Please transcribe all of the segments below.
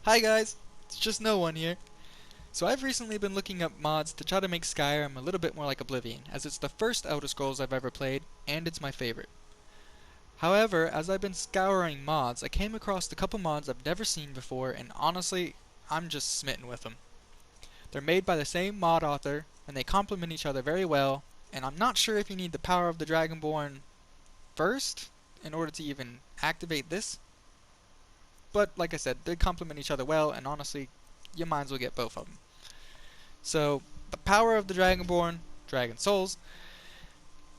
Hi guys, it's just no one here. So I've recently been looking up mods to try to make Skyrim a little bit more like Oblivion, as it's the first Elder Scrolls I've ever played, and it's my favorite. However, as I've been scouring mods, I came across a couple mods I've never seen before, and honestly, I'm just smitten with them. They're made by the same mod author, and they complement each other very well, and I'm not sure if you need the power of the dragonborn first in order to even activate this. But like I said, they complement each other well, and honestly, you might as well get both of them. So, the power of the Dragonborn, Dragon Souls,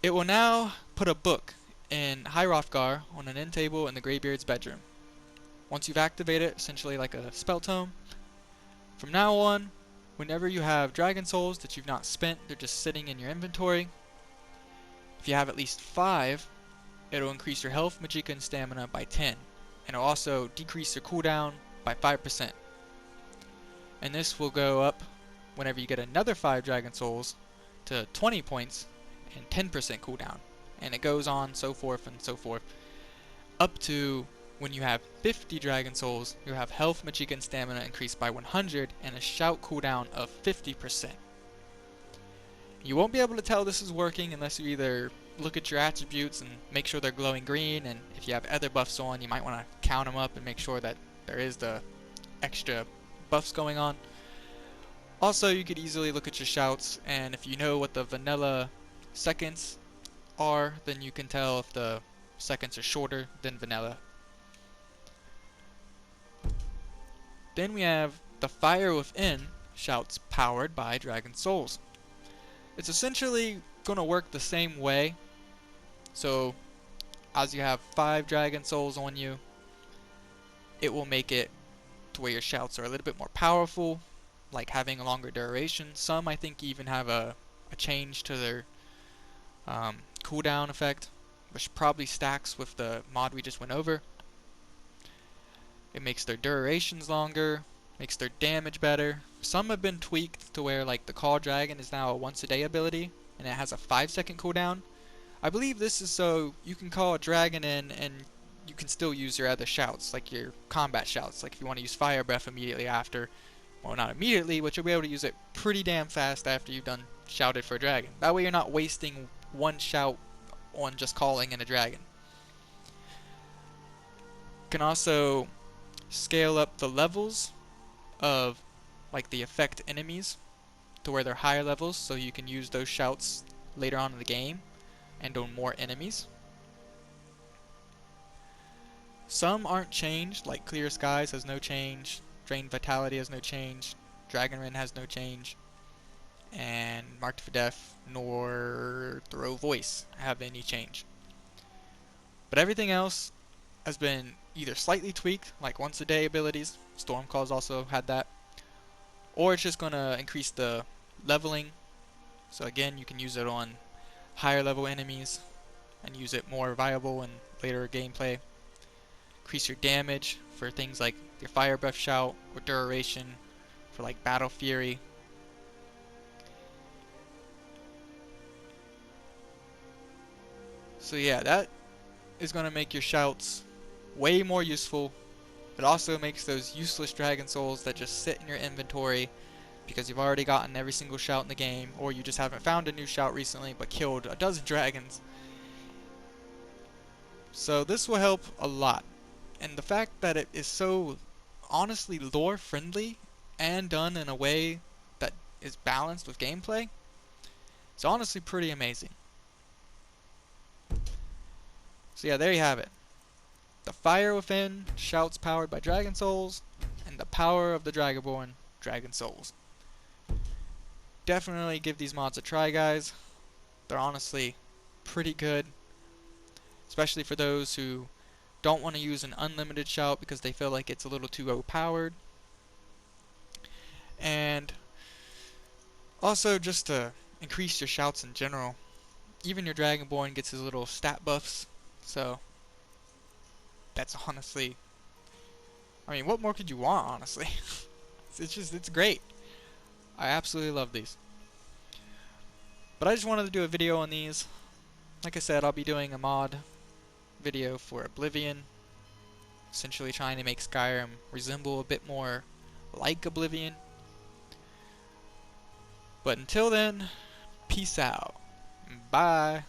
it will now put a book in High Hrothgar on an end table in the Greybeard's bedroom. Once you've activated it, essentially like a spell tome, from now on, whenever you have Dragon Souls that you've not spent, they're just sitting in your inventory. If you have at least 5, it'll increase your health, magicka, and stamina by 10. And it'll also decrease your cooldown by 5%. And this will go up whenever you get another 5 Dragon Souls to 20 points and 10% cooldown. And it goes on so forth and so forth. Up to when you have 50 Dragon Souls, you'll have health, magicka, and stamina increased by 100 and a shout cooldown of 50%. You won't be able to tell this is working unless you either look at your attributes and make sure they're glowing green, and if you have other buffs on, you might want to count them up and make sure that there is the extra buffs going on. Also, you could easily look at your shouts, and if you know what the vanilla seconds are, then you can tell if the seconds are shorter than vanilla. Then we have the Fire Within shouts powered by Dragon Souls. It's essentially going to work the same way. So, as you have 5 Dragon Souls on you, it will make it to where your shouts are a little bit more powerful, like having a longer duration. Some, I think, even have a change to their cooldown effect, which probably stacks with the mod we just went over. It makes their durations longer, makes their damage better. Some have been tweaked to where, like, the Call Dragon is now a once a day ability, and it has a 5-second cooldown. I believe this is so you can call a dragon in and you can still use your other shouts, like your combat shouts. Like if you want to use Fire Breath immediately after, well, not immediately, but you'll be able to use it pretty damn fast after you've done shouted for a dragon. That way you're not wasting one shout on just calling in a dragon. You can also scale up the levels of like the effect enemies to where they're higher levels, so you can use those shouts later on in the game and on more enemies. Some aren't changed, like Clear Skies has no change, Drained Vitality has no change, Dragonrend has no change, and Marked for Death nor Throw Voice have any change. But everything else has been either slightly tweaked, like once a day abilities, Stormcall's also had that, or it's just going to increase the leveling. So again, you can use it on higher level enemies and use it more viable in later gameplay. Increase your damage for things like your Fire Breath shout or duration for like Battle Fury. So yeah, that is going to make your shouts way more useful. It also makes those useless Dragon Souls that just sit in your inventory because you've already gotten every single shout in the game, or you just haven't found a new shout recently but killed a dozen dragons. So this will help a lot. And the fact that it is so honestly lore friendly and done in a way that is balanced with gameplay, it's honestly pretty amazing. So yeah, there you have it. The Fire Within shouts powered by Dragon Souls, and the power of the Dragonborn, Dragon Souls. Definitely give these mods a try, guys. They're honestly pretty good, especially for those who don't want to use an unlimited shout because they feel like it's a little too overpowered. And also just to increase your shouts in general. Even your Dragonborn gets his little stat buffs, so that's honestly, I mean, what more could you want, honestly? It's great. I absolutely love these. But I just wanted to do a video on these. Like I said, I'll be doing a mod video for Oblivion essentially trying to make Skyrim resemble a bit more like Oblivion. But until then, peace out. Bye.